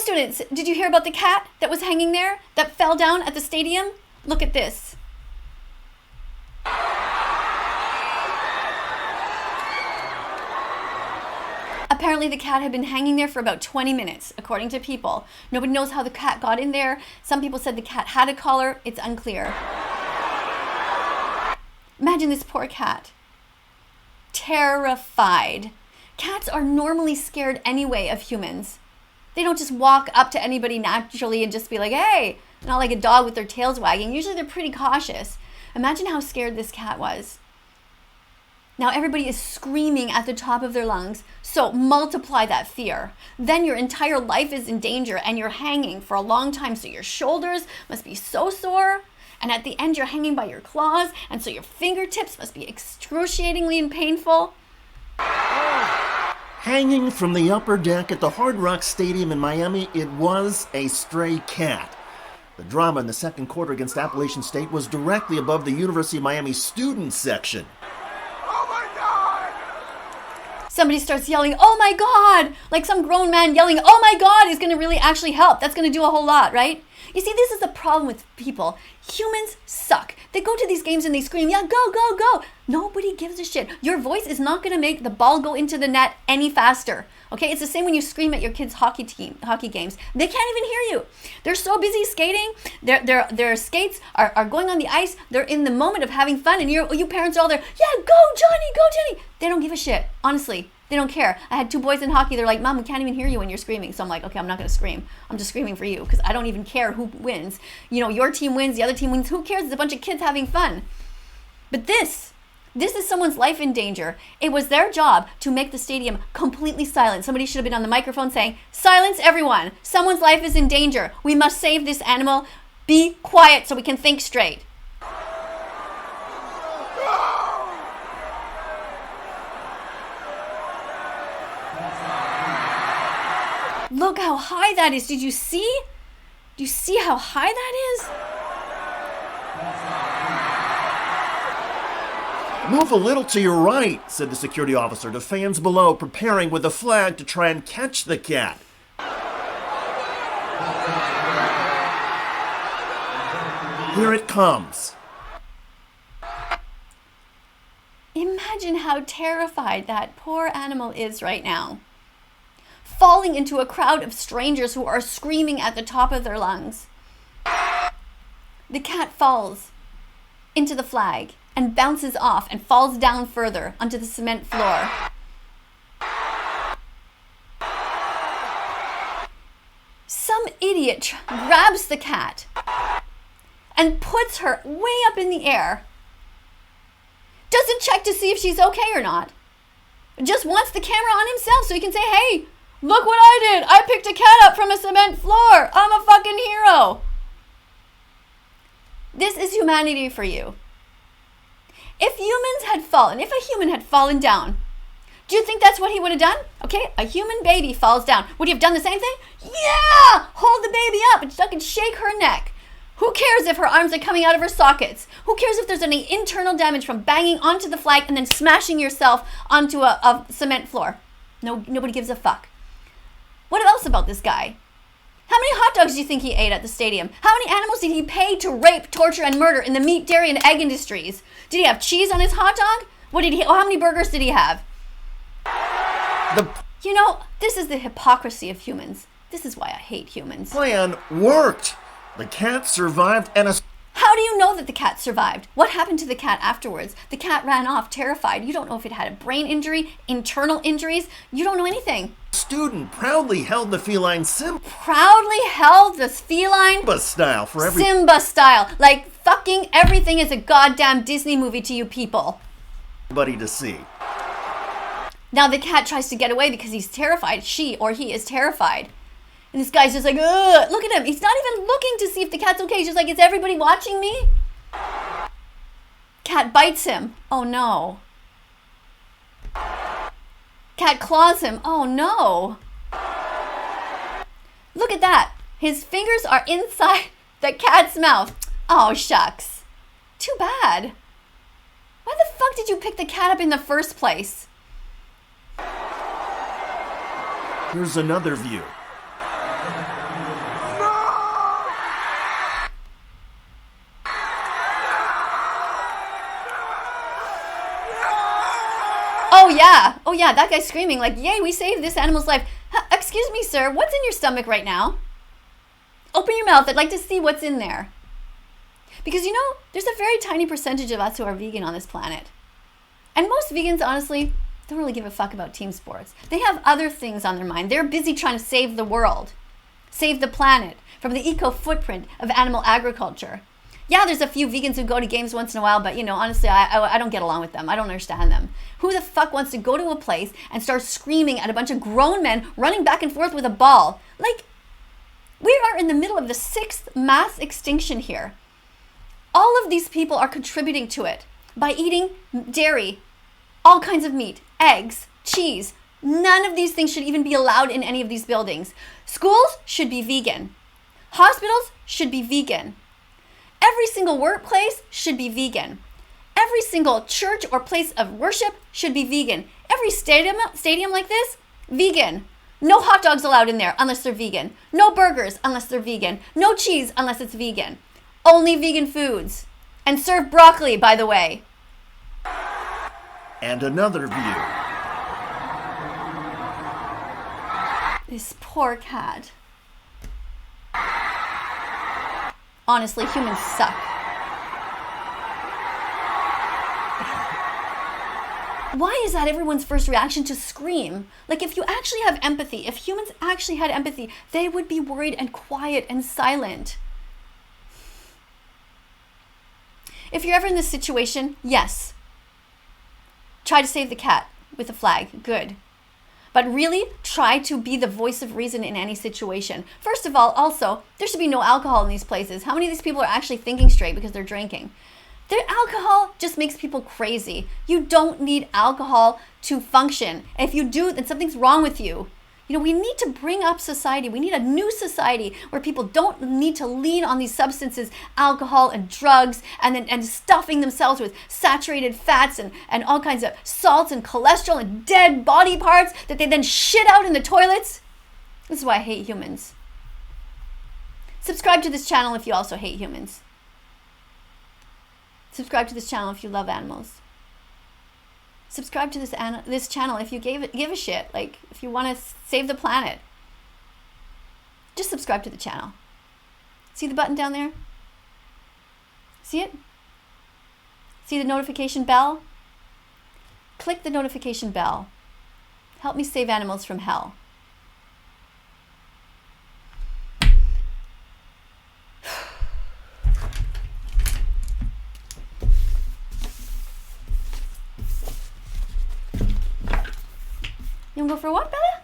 students, did you hear about the cat that was hanging there that fell down at the stadium? Look at this. Apparently the cat had been hanging there for about 20 minutes, according to people. Nobody knows how the cat got in there. Some people said the cat had a collar. It's unclear. Imagine this poor cat. Terrified. Cats are normally scared anyway of humans. They don't just walk up to anybody naturally and just be like, hey, not like a dog with their tails wagging. Usually they're pretty cautious. Imagine how scared this cat was. Now everybody is screaming at the top of their lungs, so multiply that fear. Then your entire life is in danger and you're hanging for a long time, so your shoulders must be so sore, and at the end you're hanging by your claws, and so your fingertips must be excruciatingly and painful. Hanging from the upper deck at the Hard Rock Stadium in Miami, it was a stray cat. The drama in the second quarter against Appalachian State was directly above the University of Miami student section. Somebody starts yelling, oh my God, like some grown man yelling, oh my God, is going to really actually help. That's going to do a whole lot, right? You see, this is the problem with people. Humans suck. They go to these games and they scream, yeah, go, go, go. Nobody gives a shit. Your voice is not going to make the ball go into the net any faster. Okay, it's the same when you scream at your kids' hockey games. They can't even hear you. They're so busy skating. Their skates are going on the ice. They're in the moment of having fun, and you parents are all there. Yeah, go Johnny, go Johnny. They don't give a shit. Honestly, they don't care. I had 2 boys in hockey. They're like, Mom, we can't even hear you when you're screaming. So I'm like, okay, I'm not going to scream. I'm just screaming for you because I don't even care who wins. You know, your team wins, the other team wins. Who cares? It's a bunch of kids having fun. But this is someone's life in danger. It was their job to make the stadium completely silent. Somebody should have been on the microphone saying, silence everyone. Someone's life is in danger. We must save this animal. Be quiet so we can think straight. Look how high that is. Did you see? Do you see how high that is? Move a little to your right, said the security officer to fans below, preparing with a flag to try and catch the cat. Here it comes. Imagine how terrified that poor animal is right now. Falling into a crowd of strangers who are screaming at the top of their lungs. The cat falls into the flag and bounces off and falls down further onto the cement floor. Some idiot grabs the cat and puts her way up in the air. Doesn't check to see if she's okay or not. Just wants the camera on himself so he can say, hey, look what I did. I picked a cat up from a cement floor. I'm a fucking hero. This is humanity for you. If humans had fallen, if a human had fallen down, do you think that's what he would have done? Okay, a human baby falls down. Would he have done the same thing? Yeah! Hold the baby up and fucking shake her neck. Who cares if her arms are coming out of her sockets? Who cares if there's any internal damage from banging onto the flag and then smashing yourself onto a cement floor? No, nobody gives a fuck. What else about this guy? How many hot dogs do you think he ate at the stadium? How many animals did he pay to rape, torture, and murder in the meat, dairy, and egg industries? Did he have cheese on his hot dog? How many burgers did he have? You know, this is the hypocrisy of humans. This is why I hate humans. Plan worked. The cat survived and How do you know that the cat survived? What happened to the cat afterwards? The cat ran off terrified. You don't know if it had a brain injury, internal injuries. You don't know anything. Student proudly held the feline Simba style for Simba style. Like fucking everything is a goddamn Disney movie to you people. Everybody to see. Now the cat tries to get away because he's terrified. She or he is terrified. And this guy's just like, ugh, look at him. He's not even looking to see if the cat's okay. He's just like, is everybody watching me? Cat bites him. Oh no. Cat claws him. Oh no. Look at that. His fingers are inside the cat's mouth. Oh shucks. Too bad. Why the fuck did you pick the cat up in the first place? Here's another view. Oh yeah, that guy's screaming like, yay, we saved this animal's life. Excuse me, sir, what's in your stomach right now? Open your mouth, I'd like to see what's in there. Because you know, there's a very tiny percentage of us who are vegan on this planet. And most vegans, honestly, don't really give a fuck about team sports. They have other things on their mind. They're busy trying to save the world, save the planet from the eco footprint of animal agriculture. Yeah, there's a few vegans who go to games once in a while, but you know, honestly, I don't get along with them. I don't understand them. Who the fuck wants to go to a place and start screaming at a bunch of grown men running back and forth with a ball? Like, we are in the middle of the 6th mass extinction here. All of these people are contributing to it by eating dairy, all kinds of meat, eggs, cheese. None of these things should even be allowed in any of these buildings. Schools should be vegan. Hospitals should be vegan. Every single workplace should be vegan. Every single church or place of worship should be vegan. Every stadium like this, vegan. No hot dogs allowed in there unless they're vegan. No burgers unless they're vegan. No cheese unless it's vegan. Only vegan foods. And serve broccoli, by the way. And another view. This poor cat. Honestly, humans suck. Why is that everyone's first reaction to scream? Like, if you actually have empathy, if humans actually had empathy, they would be worried and quiet and silent. If you're ever in this situation, yes. Try to save the cat with a flag. Good. But really, try to be the voice of reason in any situation. First of all, also, there should be no alcohol in these places. How many of these people are actually thinking straight because they're drinking? The alcohol just makes people crazy. You don't need alcohol to function. If you do, then something's wrong with you. You know, we need to bring up society. We need a new society where people don't need to lean on these substances, alcohol and drugs, and stuffing themselves with saturated fats and all kinds of salts and cholesterol and dead body parts that they then shit out in the toilets. This is why I hate humans. Subscribe to this channel if you also hate humans. Subscribe to this channel if you love animals. Subscribe to this channel if you give a shit. Like, if you want to save the planet. Just subscribe to the channel. See the button down there? See it? See the notification bell? Click the notification bell. Help me save animals from hell. You wanna go for a walk, Bella?